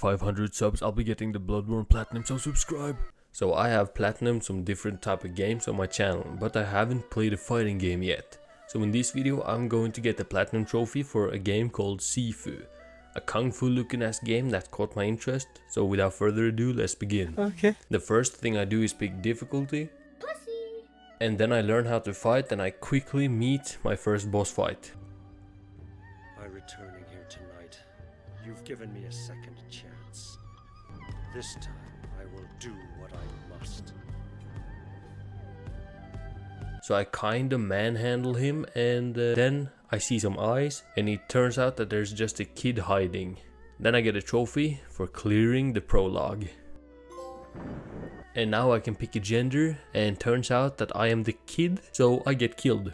500 subs, I'll be getting the Bloodborne Platinum, so subscribe. So I have Platinum some different type of games on my channel, but I haven't played a fighting game yet. So in this video I'm going to get the Platinum trophy for a game called Sifu. A kung fu looking ass game that caught my interest, so without further ado, let's begin. Okay. The first thing I do is pick difficulty. Pussy. And then I learn how to fight and I quickly meet my first boss fight. By returning here tonight, you've given me a second chance. This time I will do what I must. So I kinda manhandle him and then I see some eyes and it turns out that there's just a kid hiding. Then I get a trophy for clearing the prologue. And now I can pick a gender and turns out that I am the kid, so I get killed.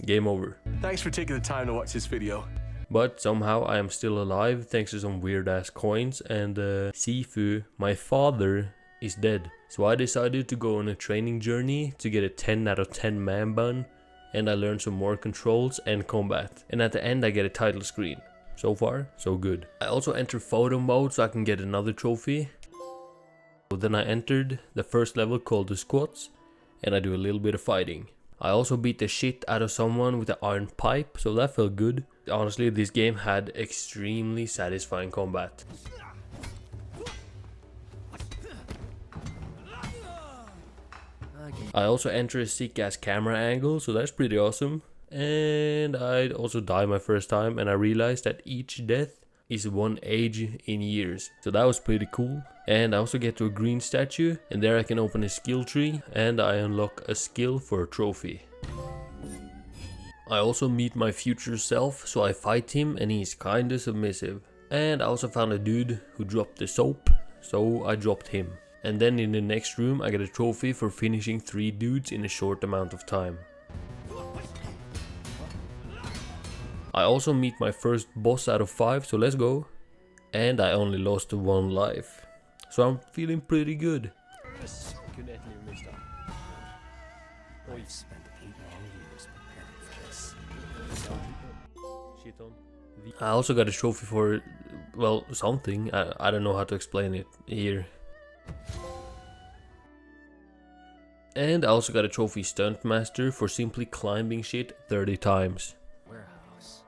Game over. Thanks for taking the time to watch this video. But somehow I am still alive thanks to some weird ass coins, and Sifu, my father, is dead. So I decided to go on a training journey to get a 10 out of 10 man bun, and I learned some more controls and combat. And at the end I get a title screen. So far, so good. I also enter photo mode so I can get another trophy. So then I entered the first level called the squats, and I do a little bit of fighting. I also beat the shit out of someone with an iron pipe, so that felt good. Honestly, this game had extremely satisfying combat. I also enter a sick ass camera angle, so that's pretty awesome. And I also died my first time and I realized that each death is one age in years. So that was pretty cool. And I also get to a green statue and there I can open a skill tree and I unlock a skill for a trophy. I also meet my future self, so I fight him and he's kinda submissive. And I also found a dude who dropped the soap, so I dropped him. And then in the next room I get a trophy for finishing 3 dudes in a short amount of time. I also meet my first boss out of 5, so let's go. And I only lost 1 life. So I'm feeling pretty good. I've spent 8 long years preparing for this. I also got a trophy for, well, something. I don't know how to explain it here. And I also got a trophy stunt master for simply climbing shit 30 times. Warehouse.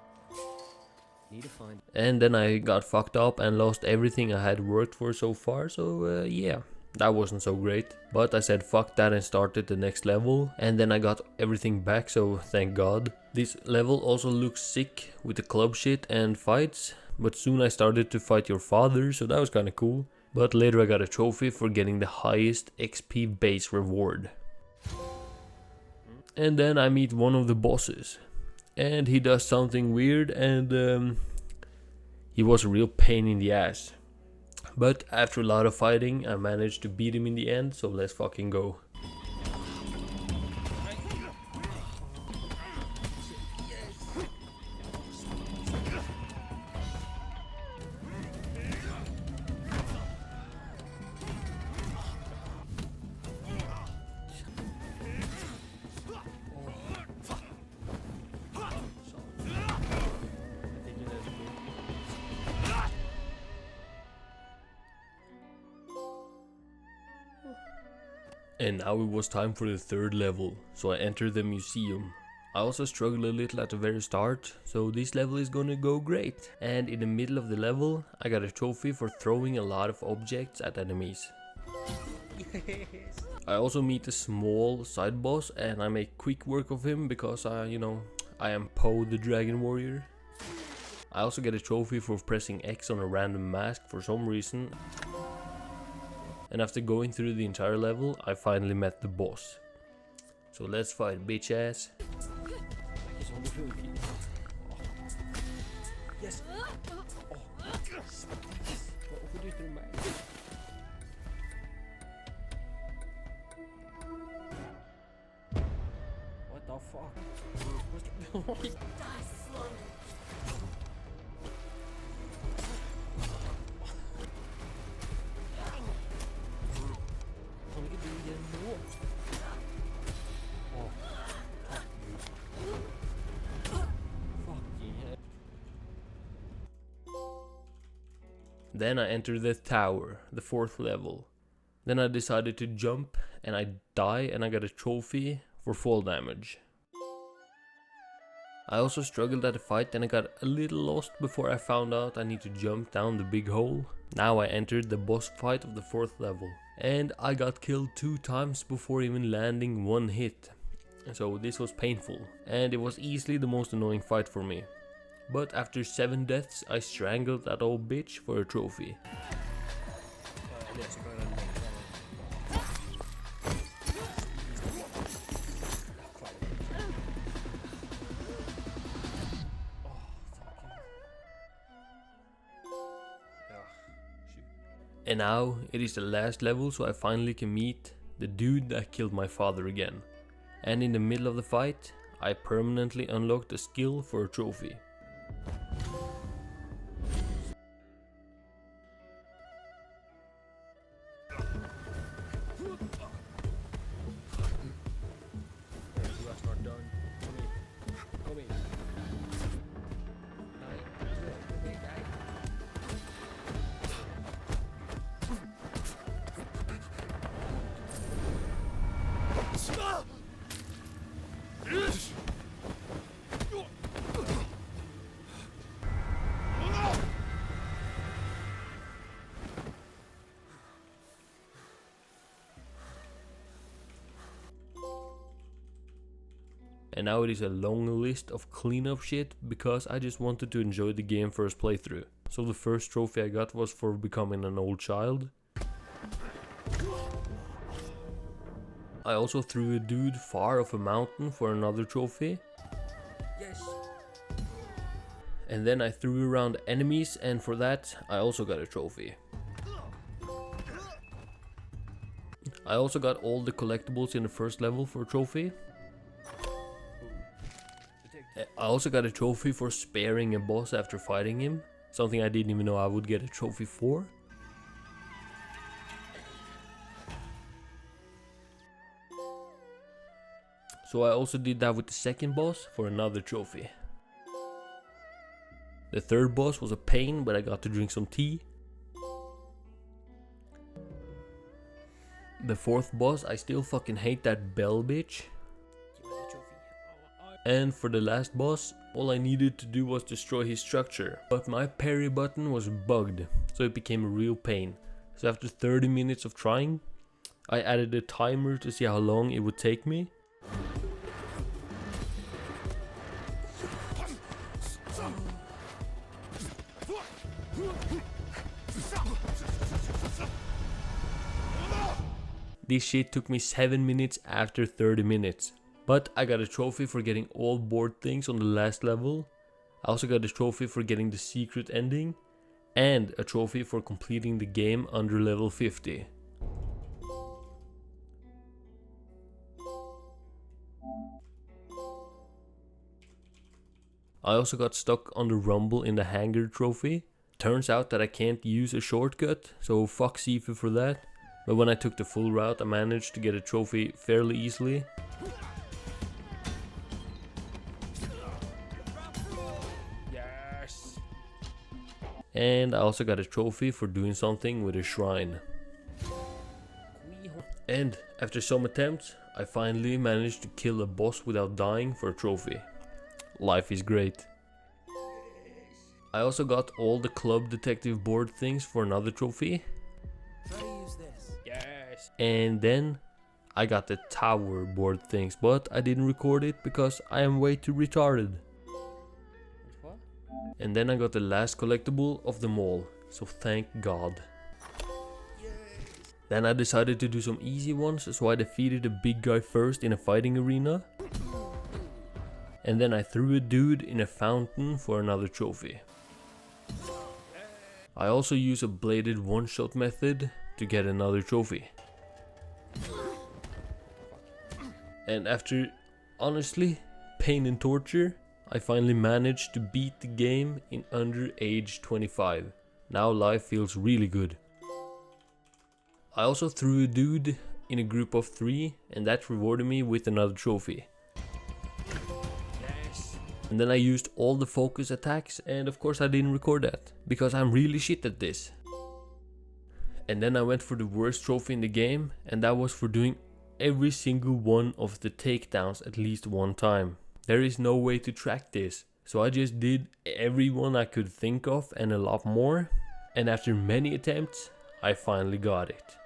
Need to find. And then I got fucked up and lost everything I had worked for so far, so yeah, that wasn't so great. But I said fuck that and started the next level, and then I got everything back, so thank god. This level also looks sick with the club shit and fights, but soon I started to fight your father, so that was kinda cool. But later I got a trophy for getting the highest XP base reward. And then I meet one of the bosses. And he does something weird and he was a real pain in the ass. But after a lot of fighting I managed to beat him in the end, so let's fucking go. And now it was time for the 3rd level, so I entered the museum. I also struggled a little at the very start, so this level is gonna go great. And in the middle of the level, I got a trophy for throwing a lot of objects at enemies. Yes. I also meet a small side boss and I make quick work of him because I am Poe the Dragon Warrior. I also get a trophy for pressing X on a random mask for some reason. And after going through the entire level, I finally met the boss. So let's fight, bitch ass. Yes. What the fuck? Then I entered the tower, the 4th level. Then I decided to jump and I die and I got a trophy for fall damage. I also struggled at the fight and I got a little lost before I found out I need to jump down the big hole. Now I entered the boss fight of the 4th level and I got killed 2 times before even landing 1 hit. So this was painful and it was easily the most annoying fight for me. But after 7 deaths I strangled that old bitch for a trophy. And now it is the last level, so I finally can meet the dude that killed my father again. And in the middle of the fight, I permanently unlocked a skill for a trophy. And now it is a long list of cleanup shit because I just wanted to enjoy the game first playthrough. So the first trophy I got was for becoming an old child. I also threw a dude far off a mountain for another trophy. Yes. And then I threw around enemies and for that I also got a trophy. I also got all the collectibles in the first level for a trophy. I also got a trophy for sparing a boss after fighting him. Something I didn't even know I would get a trophy for. So I also did that with the second boss for another trophy. The third boss was a pain, but I got to drink some tea. The fourth boss, I still fucking hate that bell bitch. And for the last boss, all I needed to do was destroy his structure. But my parry button was bugged, so it became a real pain. So after 30 minutes of trying, I added a timer to see how long it would take me. This shit took me 7 minutes after 30 minutes. But I got a trophy for getting all board things on the last level. I also got a trophy for getting the secret ending. And a trophy for completing the game under level 50. I also got stuck on the rumble in the hangar trophy. Turns out that I can't use a shortcut, so fuck Sifu for that. But when I took the full route I managed to get a trophy fairly easily. Yes. And I also got a trophy for doing something with a shrine. And after some attempts, I finally managed to kill a boss without dying for a trophy. Life is great. I also got all the club detective board things for another trophy. Try to use this. Yes. And then I got the tower board things, but I didn't record it because I am way too retarded. What? And then I got the last collectible of them all, so thank God. Yes. Then I decided to do some easy ones, so I defeated a big guy first in a fighting arena. And then I threw a dude in a fountain for another trophy. I also use a bladed one-shot method to get another trophy. And after, honestly, pain and torture, I finally managed to beat the game in under age 25. Now life feels really good. I also threw a dude in a group of 3 and that rewarded me with another trophy. And then I used all the focus attacks, and of course I didn't record that, because I'm really shit at this. And then I went for the worst trophy in the game, and that was for doing every single one of the takedowns at least one time. There is no way to track this, so I just did every one I could think of and a lot more, and after many attempts, I finally got it.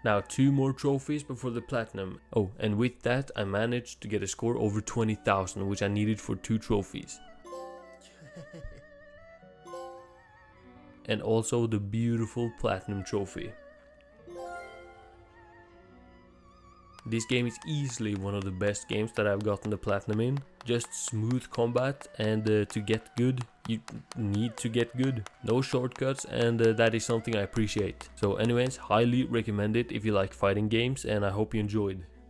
Now 2 more trophies before the platinum. Oh, and with that I managed to get a score over 20,000, which I needed for 2 trophies. And also the beautiful platinum trophy. This game is easily one of the best games that I've gotten the platinum in. Just smooth combat, and to get good, you need to get good. No shortcuts, and that is something I appreciate. So anyways, highly recommend it if you like fighting games, and I hope you enjoyed.